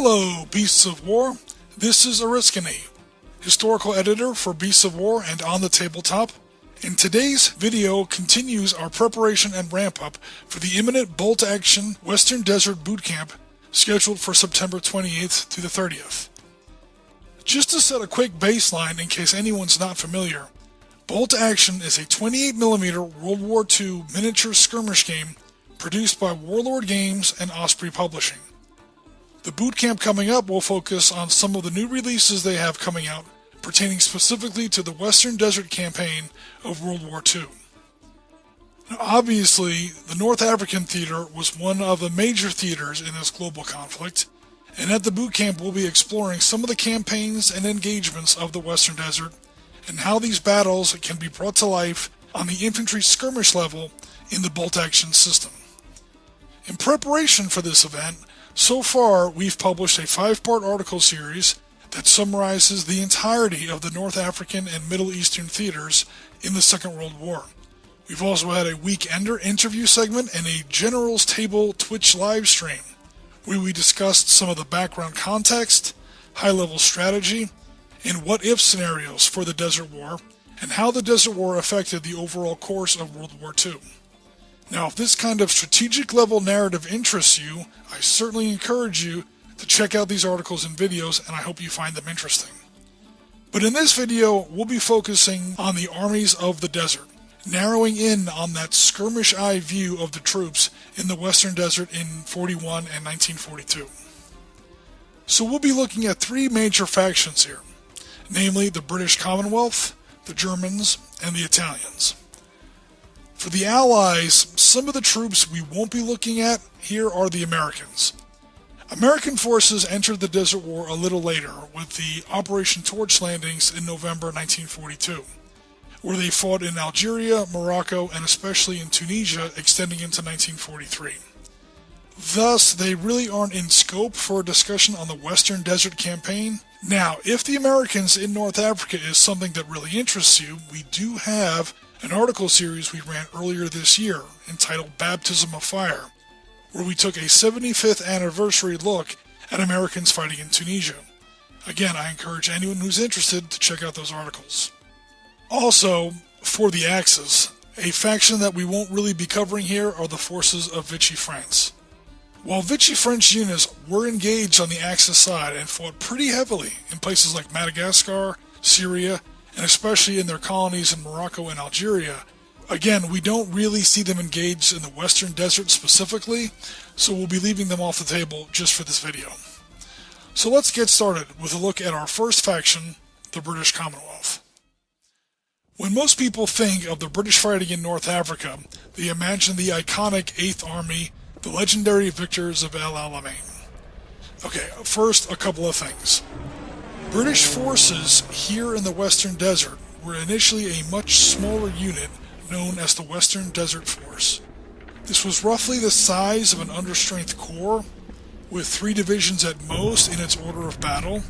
Hello, Beasts of War. This is Ariskany, historical editor for Beasts of War and On the Tabletop. And today's video continues our preparation and ramp-up for the imminent bolt-action Western Desert Boot Camp scheduled for September 28th to the 30th. Just to set a quick baseline in case anyone's not familiar, Bolt Action is a 28mm World War II miniature skirmish game produced by Warlord Games and Osprey Publishing. The boot camp coming up will focus on some of the new releases they have coming out pertaining specifically to the Western Desert campaign of World War II. Now, obviously, the North African theater was one of the major theaters in this global conflict, and at the boot camp we'll be exploring some of the campaigns and engagements of the Western Desert and how these battles can be brought to life on the infantry skirmish level in the bolt action system. In preparation for this event, so far we've published a 5-part article series that summarizes the entirety of the North African and Middle Eastern theaters in the Second World War. We've also had a Weekender interview segment and a General's Table Twitch live stream, where we discussed some of the background context, high-level strategy, and what-if scenarios for the Desert War, and how the Desert War affected the overall course of World War II. Now, if this kind of strategic-level narrative interests you, I certainly encourage you to check out these articles and videos, and I hope you find them interesting. But in this video, we'll be focusing on the Armies of the Desert, narrowing in on that skirmish eye view of the troops in the Western Desert in 41 and 1942. So we'll be looking at 3 major factions here, namely the British Commonwealth, the Germans, and the Italians. For the Allies, some of the troops we won't be looking at here are the Americans. American forces entered the Desert War a little later with the Operation Torch landings in November 1942, where they fought in Algeria, Morocco, and especially in Tunisia extending into 1943. Thus, they really aren't in scope for a discussion on the Western Desert Campaign. Now, if the Americans in North Africa is something that really interests you, we do have an article series we ran earlier this year entitled Baptism of Fire, where we took a 75th anniversary look at Americans fighting in Tunisia. Again, I encourage anyone who's interested to check out those articles. Also, for the Axis, a faction that we won't really be covering here are the forces of Vichy France. While Vichy French units were engaged on the Axis side and fought pretty heavily in places like Madagascar, Syria, and especially in their colonies in Morocco and Algeria, again, we don't really see them engaged in the Western Desert specifically, so we'll be leaving them off the table just for this video. So let's get started with a look at our first faction, the British Commonwealth. When most people think of the British fighting in North Africa, they imagine the iconic 8th Army, the legendary victors of El Alamein. Okay, first a couple of things. British forces here in the Western Desert were initially a much smaller unit known as the Western Desert Force. This was roughly the size of an understrength corps, with 3 divisions at most in its order of battle.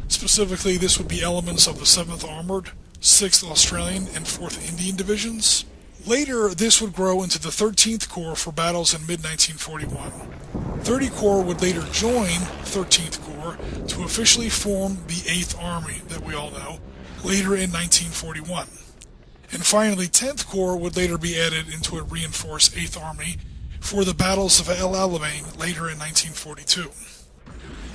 Specifically, this would be elements of the 7th Armored, 6th Australian, and 4th Indian Divisions. Later, this would grow into the 13th Corps for battles in mid-1941. 30 Corps would later join 13th Corps to officially form the 8th Army that we all know, later in 1941. And finally, 10th Corps would later be added into a reinforced 8th Army for the battles of El Alamein later in 1942.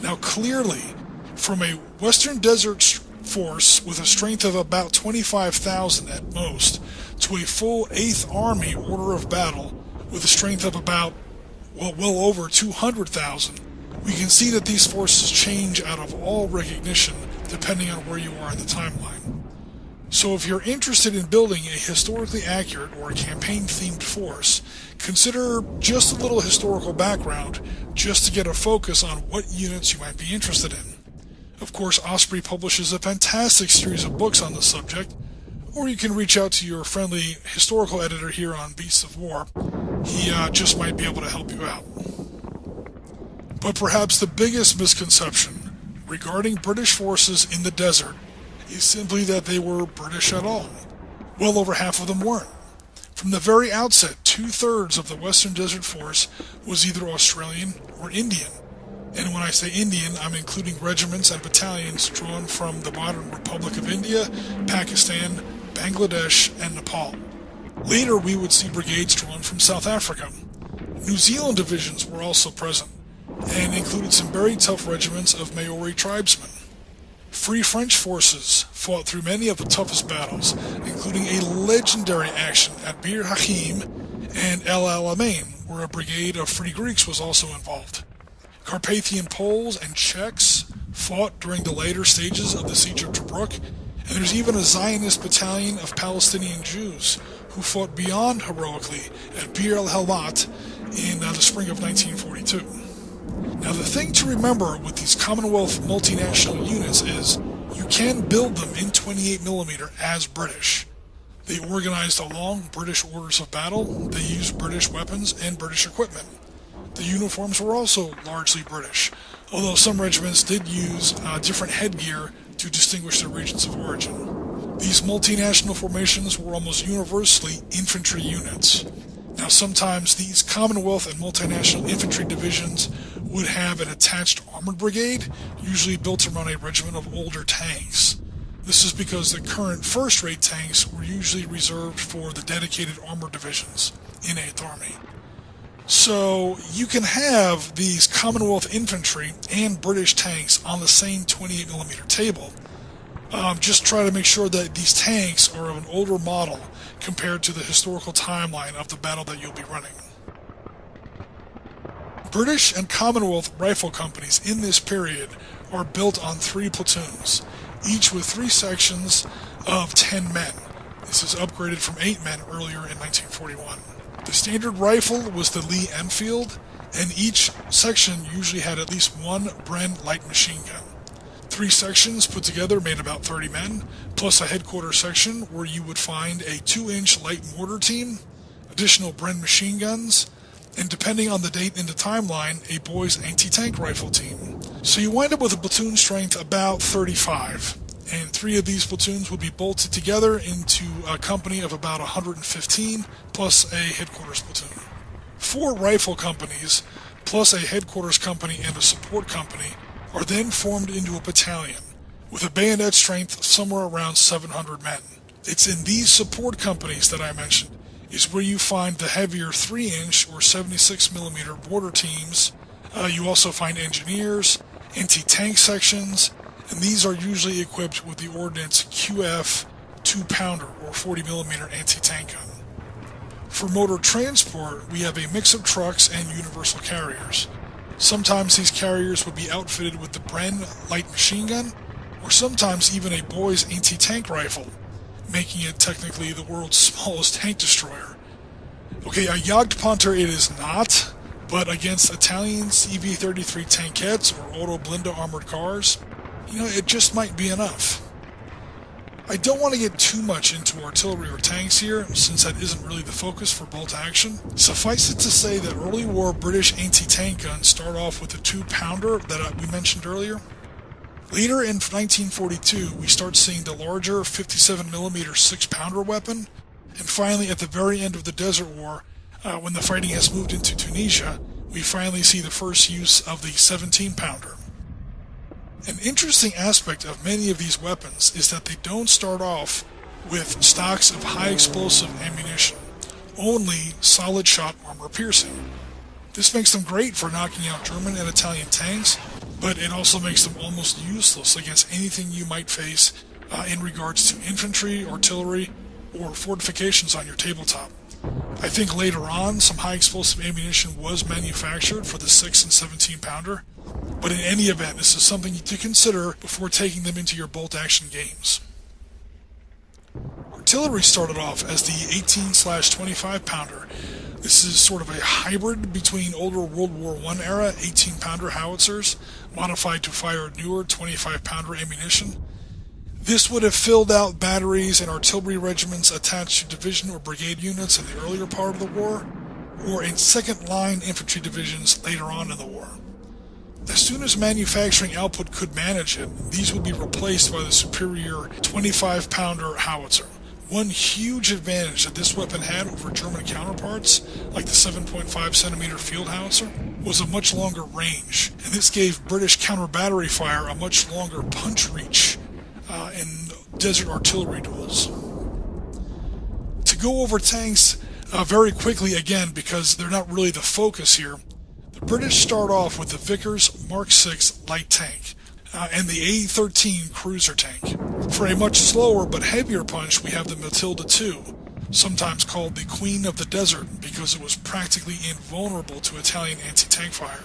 Now clearly, from a Western Desert force with a strength of about 25,000 at most, to a full 8th Army order of battle with a strength of about, well over 200,000, we can see that these forces change out of all recognition depending on where you are in the timeline. So if you're interested in building a historically accurate or a campaign-themed force, consider just a little historical background just to get a focus on what units you might be interested in. Of course, Osprey publishes a fantastic series of books on the subject, or you can reach out to your friendly historical editor here on Beasts of War. He just might be able to help you out. But perhaps the biggest misconception regarding British forces in the desert is simply that they were British at all. Well over half of them weren't. From the very outset, 2/3 of the Western Desert Force was either Australian or Indian. And when I say Indian, I'm including regiments and battalions drawn from the modern Republic of India, Pakistan, Bangladesh, and Nepal. Later, we would see brigades drawn from South Africa. New Zealand divisions were also present, and included some very tough regiments of Maori tribesmen. Free French forces fought through many of the toughest battles, including a legendary action at Bir Hakeim and El Alamein, where a brigade of Free Greeks was also involved. Carpathian Poles and Czechs fought during the later stages of the Siege of Tobruk, and there's even a Zionist battalion of Palestinian Jews who fought beyond heroically at Bir el-Helmat in the spring of 1942. Now, the thing to remember with these Commonwealth multinational units is you can build them in 28mm as British. They organized along British orders of battle, they used British weapons and British equipment. The uniforms were also largely British, although some regiments did use different headgear to distinguish their regions of origin. These multinational formations were almost universally infantry units. Now, sometimes these Commonwealth and multinational infantry divisions would have an attached armored brigade, usually built around a regiment of older tanks. This is because the current first-rate tanks were usually reserved for the dedicated armored divisions in 8th Army. So you can have these Commonwealth infantry and British tanks on the same 28mm table. Just try to make sure that these tanks are of an older model compared to the historical timeline of the battle that you'll be running. British and Commonwealth rifle companies in this period are built on 3 platoons, each with 3 sections of 10 men. This is upgraded from 8 men earlier in 1941. The standard rifle was the Lee Enfield, and each section usually had at least 1 Bren light machine gun. 3 sections put together made about 30 men, plus a headquarters section where you would find a 2-inch light mortar team, additional Bren machine guns, and depending on the date in the timeline, a boys anti-tank rifle team. So you wind up with a platoon strength about 35, and 3 of these platoons would be bolted together into a company of about 115, plus a headquarters platoon. 4 rifle companies, plus a headquarters company and a support company, are then formed into a battalion, with a bayonet strength of somewhere around 700 men. It's in these support companies that I mentioned is where you find the heavier 3-inch or 76mm mortar teams. You also find engineers, anti-tank sections, and these are usually equipped with the Ordnance QF 2-pounder or 40mm anti-tank gun. For motor transport, we have a mix of trucks and universal carriers. Sometimes these carriers would be outfitted with the Bren light machine gun, or sometimes even a boys anti-tank rifle, making it technically the world's smallest tank destroyer. Okay, a Jagdpanzer it is not, but against Italian CV-33 tankettes or Auto Blinda armored cars, it just might be enough. I don't want to get too much into artillery or tanks here, since that isn't really the focus for bolt action. Suffice it to say that early war British anti-tank guns start off with the 2-pounder that we mentioned earlier. Later in 1942, we start seeing the larger 57mm 6-pounder weapon, and finally at the very end of the Desert War, when the fighting has moved into Tunisia, we finally see the first use of the 17-pounder. An interesting aspect of many of these weapons is that they don't start off with stocks of high explosive ammunition, only solid shot armor piercing. This makes them great for knocking out German and Italian tanks, but it also makes them almost useless against anything you might face in regards to infantry, artillery, or fortifications on your tabletop. I think later on some high explosive ammunition was manufactured for the 6 and 17-pounder, but in any event, this is something to consider before taking them into your bolt-action games. Artillery started off as the 18/25-pounder. This is sort of a hybrid between older World War I era 18-pounder howitzers, modified to fire newer 25-pounder ammunition. This would have filled out batteries and artillery regiments attached to division or brigade units in the earlier part of the war, or in second-line infantry divisions later on in the war. As soon as manufacturing output could manage it, these would be replaced by the superior 25-pounder howitzer. One huge advantage that this weapon had over German counterparts, like the 7.5 centimeter field howitzer, was a much longer range, and this gave British counter-battery fire a much longer punch reach in desert artillery duels. To go over tanks very quickly again, because they're not really the focus here, the British start off with the Vickers Mark VI light tank and the A-13 cruiser tank. For a much slower but heavier punch, we have the Matilda II, sometimes called the Queen of the Desert because it was practically invulnerable to Italian anti-tank fire.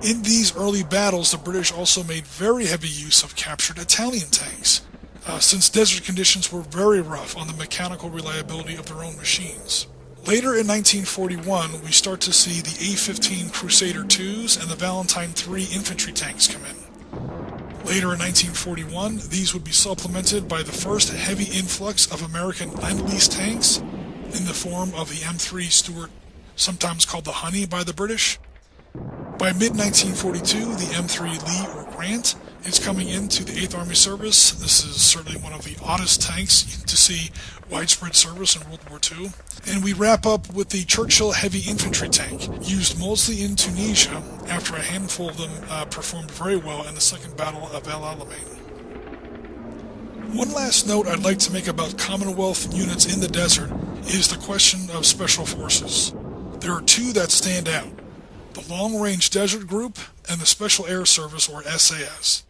In these early battles, the British also made very heavy use of captured Italian tanks, since desert conditions were very rough on the mechanical reliability of their own machines. Later in 1941, we start to see the A-15 Crusader IIs and the Valentine III infantry tanks come in. Later in 1941, these would be supplemented by the first heavy influx of American Lend-Lease tanks in the form of the M3 Stuart, sometimes called the Honey by the British. By mid-1942, the M3 Lee or Grant is coming into the 8th Army service. This is certainly one of the oddest tanks to see widespread service in World War II. And we wrap up with the Churchill Heavy Infantry tank, used mostly in Tunisia after a handful of them performed very well in the Second Battle of El Alamein. One last note I'd like to make about Commonwealth units in the desert is the question of special forces. There are two that stand out: the Long Range Desert Group and the Special Air Service, or SAS.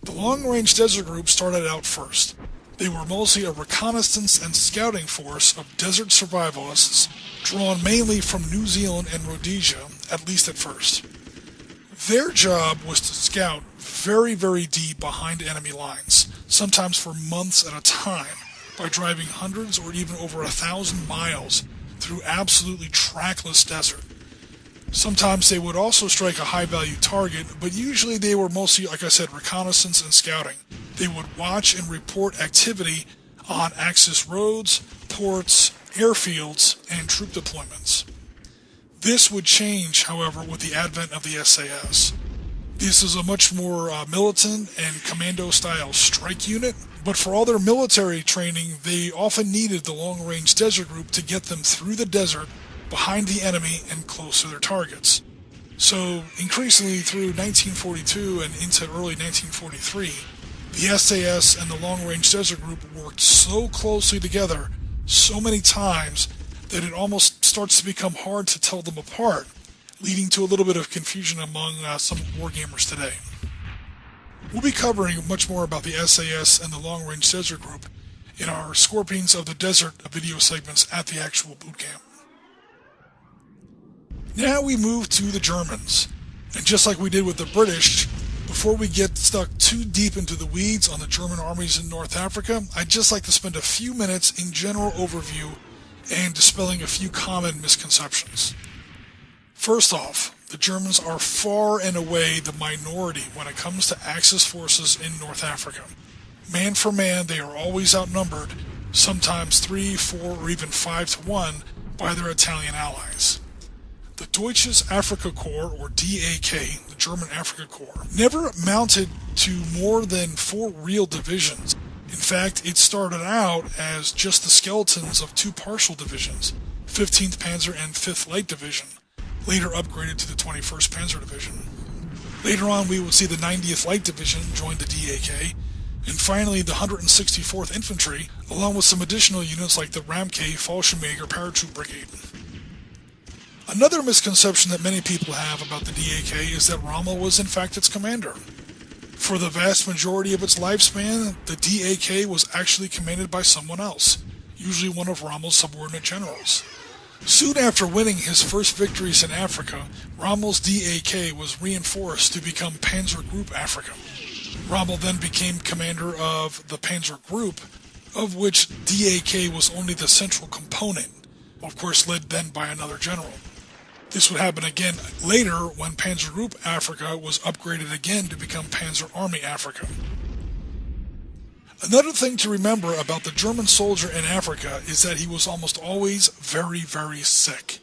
The Long Range Desert Group started out first. They were mostly a reconnaissance and scouting force of desert survivalists, drawn mainly from New Zealand and Rhodesia, at least at first. Their job was to scout very, very deep behind enemy lines, sometimes for months at a time, by driving hundreds or even over 1,000 miles through absolutely trackless desert. Sometimes they would also strike a high-value target, but usually they were mostly, like I said, reconnaissance and scouting. They would watch and report activity on Axis roads, ports, airfields, and troop deployments. This would change, however, with the advent of the SAS. This is a much more militant and commando-style strike unit, but for all their military training, they often needed the Long-Range Desert Group to get them through the desert, behind the enemy, and close to their targets. So, increasingly through 1942 and into early 1943, the SAS and the Long Range Desert Group worked so closely together so many times that it almost starts to become hard to tell them apart, leading to a little bit of confusion among some wargamers today. We'll be covering much more about the SAS and the Long Range Desert Group in our Scorpions of the Desert video segments at the actual boot camp. Now we move to the Germans, and just like we did with the British, before we get stuck too deep into the weeds on the German armies in North Africa, I'd just like to spend a few minutes in general overview and dispelling a few common misconceptions. First off, the Germans are far and away the minority when it comes to Axis forces in North Africa. Man for man, they are always outnumbered, sometimes 3, 4, or even 5 to 1, by their Italian allies. The Deutsches Afrika Korps, or DAK, the German Africa Corps, never amounted to more than 4 real divisions. In fact, it started out as just the skeletons of 2 partial divisions, 15th Panzer and 5th Light Division, later upgraded to the 21st Panzer Division. Later on, we would see the 90th Light Division join the DAK, and finally the 164th Infantry, along with some additional units like the Ramke Fallschirmjäger Paratroop Brigade. Another misconception that many people have about the DAK is that Rommel was in fact its commander. For the vast majority of its lifespan, the DAK was actually commanded by someone else, usually one of Rommel's subordinate generals. Soon after winning his first victories in Africa, Rommel's DAK was reinforced to become Panzer Group Africa. Rommel then became commander of the Panzer Group, of which DAK was only the central component, of course led then by another general. This would happen again later when Panzer Group Africa was upgraded again to become Panzer Army Africa. Another thing to remember about the German soldier in Africa is that he was almost always very, very sick.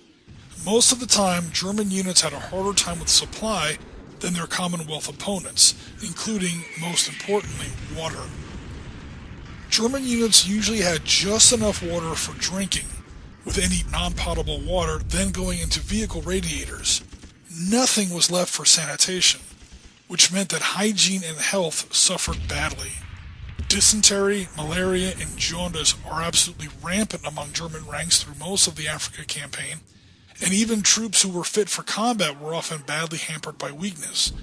Most of the time, German units had a harder time with supply than their Commonwealth opponents, including, most importantly, water. German units usually had just enough water for drinking, with any non-potable water then going into vehicle radiators. nothing was left for sanitation, which meant that hygiene and health suffered badly. Dysentery, malaria, and jaundice are absolutely rampant among German ranks through most of the Africa campaign, and even troops who were fit for combat were often badly hampered by weakness.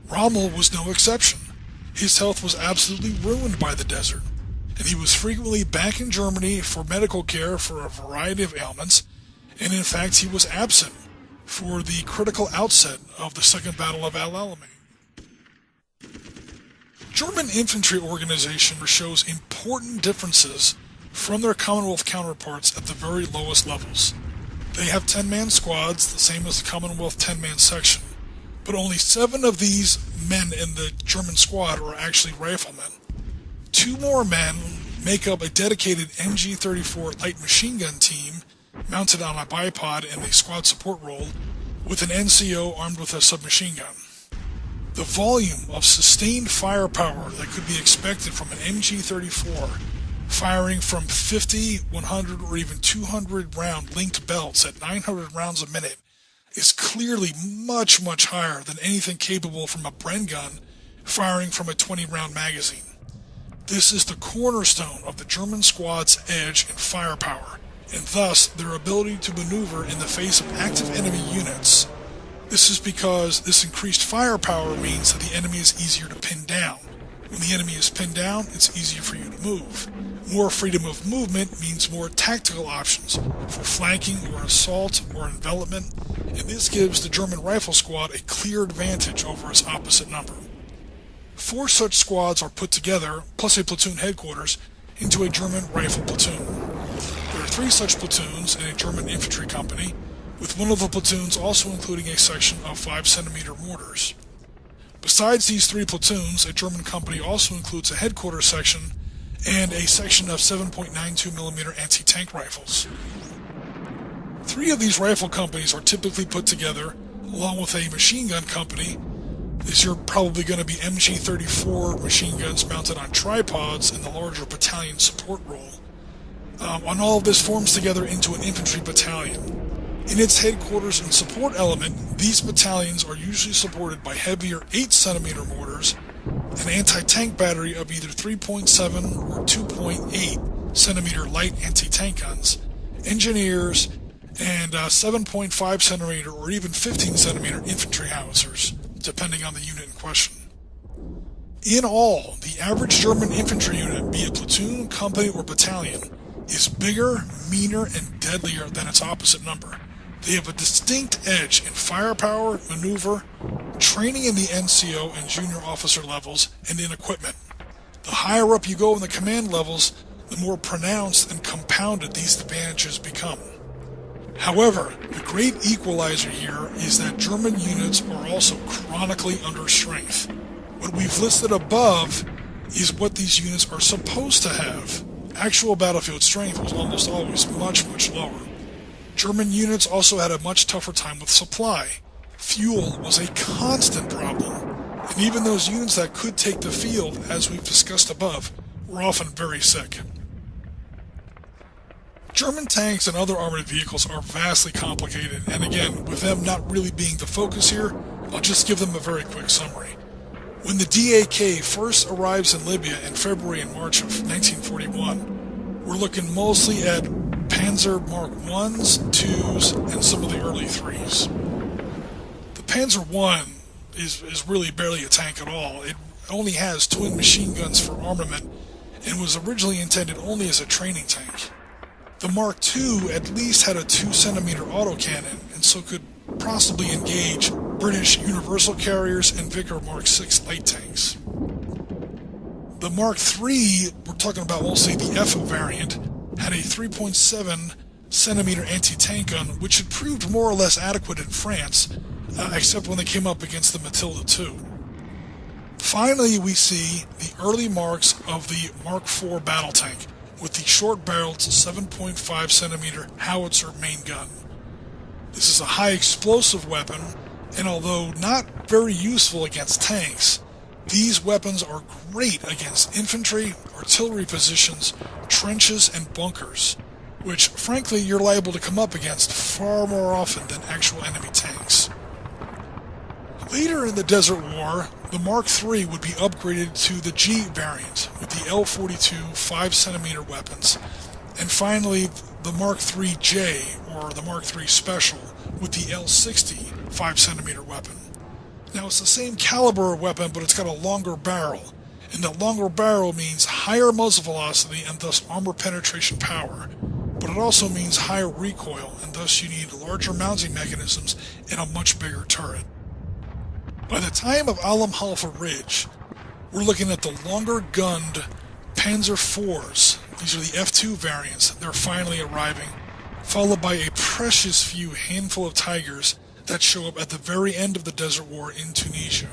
Rommel was no exception. His health was absolutely ruined by the desert, and he was frequently back in Germany for medical care for a variety of ailments, and in fact he was absent for the critical outset of the Second Battle of El Alamein. German infantry organization shows important differences from their Commonwealth counterparts at the very lowest levels. They have 10-man squads, the same as the Commonwealth 10-man section, but only 7 of these men in the German squad are actually riflemen. 2 more men make up a dedicated MG-34 light machine gun team mounted on a bipod in the squad support role with an NCO armed with a submachine gun. The volume of sustained firepower that could be expected from an MG-34 firing from 50, 100, or even 200 round linked belts at 900 rounds a minute is clearly much higher than anything capable from a Bren gun firing from a 20-round magazine. This is the cornerstone of the German squad's edge and firepower, and thus their ability to maneuver in the face of active enemy units. This is because this increased firepower means that the enemy is easier to pin down. When the enemy is pinned down, it's easier for you to move. More freedom of movement means more tactical options for flanking or assault or envelopment, and this gives the German rifle squad a clear advantage over its opposite number. 4 such squads are put together, plus a platoon headquarters, into a German rifle platoon. There are 3 such platoons in a German infantry company, with one of the platoons also including a section of 5cm mortars. Besides these 3 platoons, a German company also includes a headquarters section and a section of 7.92mm anti-tank rifles. 3 of these rifle companies are typically put together along with a machine gun company. These are probably going to be MG-34 machine guns mounted on tripods in the larger battalion support role. And all of this forms together into an infantry battalion. In its headquarters and support element, these battalions are usually supported by heavier 8cm mortars, an anti-tank battery of either 3.7 or 2.8cm light anti-tank guns, engineers, and 7.5cm or even 15cm infantry howitzers, depending on the unit in question. In all, the average German infantry unit, be it platoon, company, or battalion, is bigger, meaner, and deadlier than its opposite number. They have a distinct edge in firepower, maneuver, training in the NCO and junior officer levels, and in equipment. The higher up you go in the command levels, the more pronounced and compounded these advantages become. However, the great equalizer here is that German units are also chronically under strength. What we've listed above is what these units are supposed to have. Actual battlefield strength was almost always much lower. German units also had a much tougher time with supply. Fuel was a constant problem, and even those units that could take the field, as we've discussed above, were often very sick. German tanks and other armored vehicles are vastly complicated, and again, with them not really being the focus here, I'll just give them a very quick summary. When the DAK first arrives in Libya in February and March of 1941, we're looking mostly at Panzer Mark 1s, 2s, and some of the early 3s. The Panzer I is really barely a tank at all. It only has twin machine guns for armament and was originally intended only as a training tank. The Mark II at least had a 2cm autocannon and so could possibly engage British Universal Carriers and Vickers Mark VI light tanks. The Mark III, we're talking about mostly the F variant, had a 3.7cm anti-tank gun, which had proved more or less adequate in France, except when they came up against the Matilda II. Finally, we see the early marks of the Mark IV battle tank, with the short-barreled 7.5cm howitzer main gun. This is a high explosive weapon, and although not very useful against tanks, these weapons are great against infantry, artillery positions, trenches, and bunkers, which frankly you're liable to come up against far more often than actual enemy tanks. Later in the Desert War, the Mark III would be upgraded to the G variant with the L-42 5cm weapons, and finally the Mark IIIJ, or the Mark III Special, with the L-60 5cm weapon. Now it's the same caliber weapon, but it's got a longer barrel, and that longer barrel means higher muzzle velocity and thus armor penetration power, but it also means higher recoil, and thus you need larger mounting mechanisms and a much bigger turret. By the time of Alam Halfa Ridge, we're looking at the longer-gunned Panzer IVs. These are the F2 variants. They're finally arriving, followed by a precious few handful of Tigers that show up at the very end of the Desert War in Tunisia.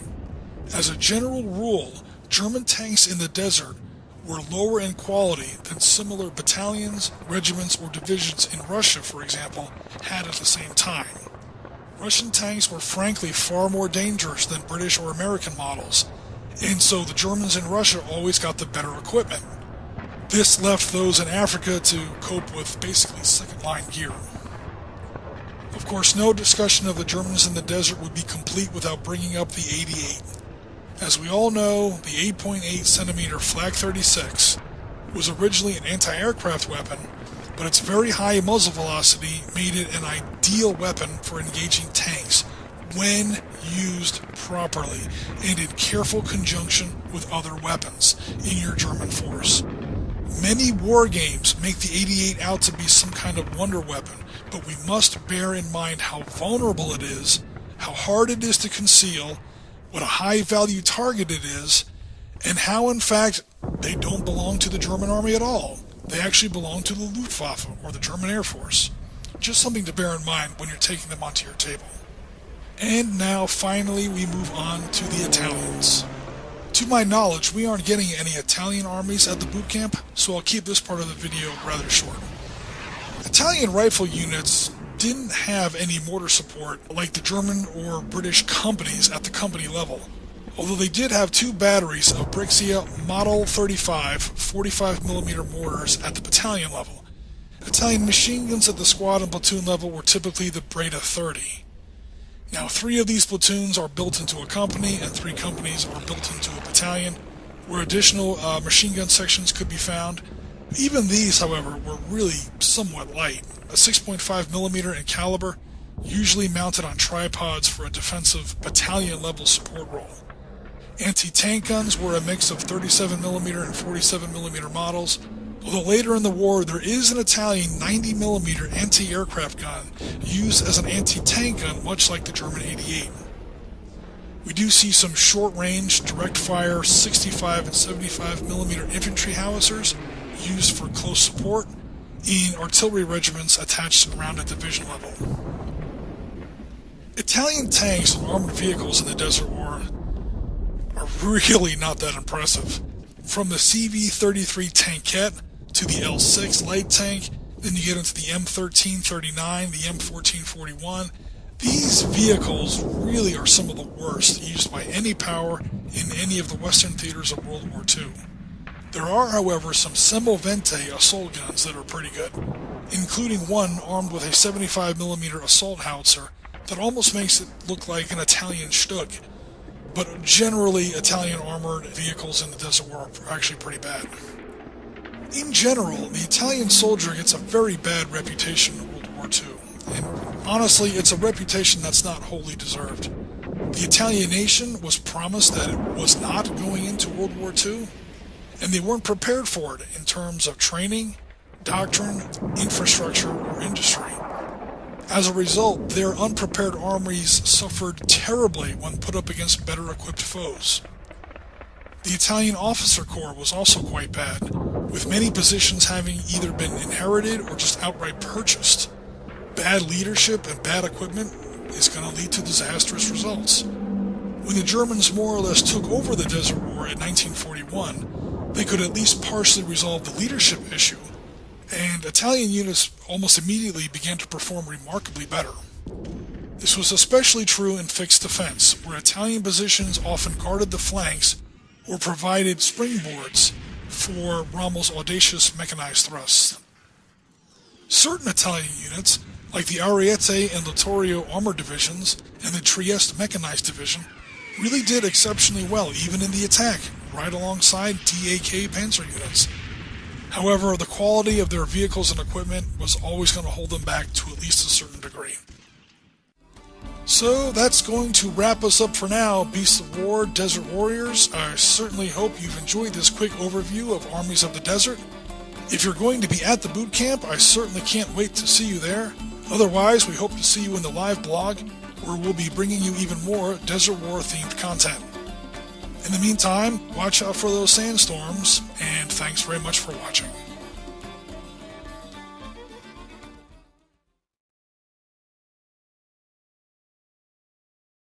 As a general rule, German tanks in the desert were lower in quality than similar battalions, regiments, or divisions in Russia, for example, had at the same time. Russian tanks were frankly far more dangerous than British or American models, and so the Germans in Russia always got the better equipment. This left those in Africa to cope with basically second-line gear. Of course, no discussion of the Germans in the desert would be complete without bringing up the 88. As we all know, the 8.8cm Flak 36 was originally an anti-aircraft weapon, but its very high muzzle velocity made it an ideal weapon for engaging tanks when used properly and in careful conjunction with other weapons in your German force. Many war games make the 88 out to be some kind of wonder weapon, but we must bear in mind how vulnerable it is, how hard it is to conceal, what a high-value target it is, and how, in fact, they don't belong to the German army at all. They actually belong to the Luftwaffe, or the German Air Force. Just something to bear in mind when you're taking them onto your table. And now, finally, we move on to the Italians. To my knowledge, we aren't getting any Italian armies at the boot camp, so I'll keep this part of the video rather short. Italian rifle units didn't have any mortar support like the German or British companies at the company level, although they did have two batteries of Brixia Model 35 45mm mortars at the battalion level. Italian machine guns at the squad and platoon level were typically the Breda 30. Now, 3 of these platoons are built into a company, and 3 companies are built into a battalion, where additional machine gun sections could be found. Even these, however, were really somewhat light. A 6.5mm in caliber, usually mounted on tripods for a defensive battalion-level support role. Anti-tank guns were a mix of 37mm and 47mm models, although later in the war there is an Italian 90mm anti-aircraft gun used as an anti-tank gun, much like the German 88. We do see some short-range, direct-fire 65 and 75mm infantry howitzers used for close support in artillery regiments attached around a division level. Italian tanks and armored vehicles in the Desert War are really not that impressive. From the CV-33 tankette to the L6 light tank, then you get into the M1339, the M1441. These vehicles really are some of the worst used by any power in any of the Western theaters of World War II. There are, however, some Semovente assault guns that are pretty good, including one armed with a 75mm assault howitzer that almost makes it look like an Italian Stug. But generally, Italian armored vehicles in the Desert War are actually pretty bad. In general, the Italian soldier gets a very bad reputation in World War II, and honestly, it's a reputation that's not wholly deserved. The Italian nation was promised that it was not going into World War II, and they weren't prepared for it in terms of training, doctrine, infrastructure, or industry. As a result, their unprepared armies suffered terribly when put up against better equipped foes. The Italian officer corps was also quite bad, with many positions having either been inherited or just outright purchased. Bad leadership and bad equipment is going to lead to disastrous results. When the Germans more or less took over the Desert War in 1941, they could at least partially resolve the leadership issue, and Italian units almost immediately began to perform remarkably better. This was especially true in fixed defense, where Italian positions often guarded the flanks or provided springboards for Rommel's audacious mechanized thrusts. Certain Italian units, like the Ariete and Littorio Armored Divisions and the Trieste Mechanized Division, really did exceptionally well even in the attack, right alongside DAK panzer units. However, the quality of their vehicles and equipment was always going to hold them back to at least a certain degree. So that's going to wrap us up for now, Beasts of War, Desert Warriors. I certainly hope you've enjoyed this quick overview of Armies of the Desert. If you're going to be at the boot camp, I certainly can't wait to see you there. Otherwise, we hope to see you in the live blog, where we'll be bringing you even more Desert War themed content. In the meantime, watch out for those sandstorms, and thanks very much for watching.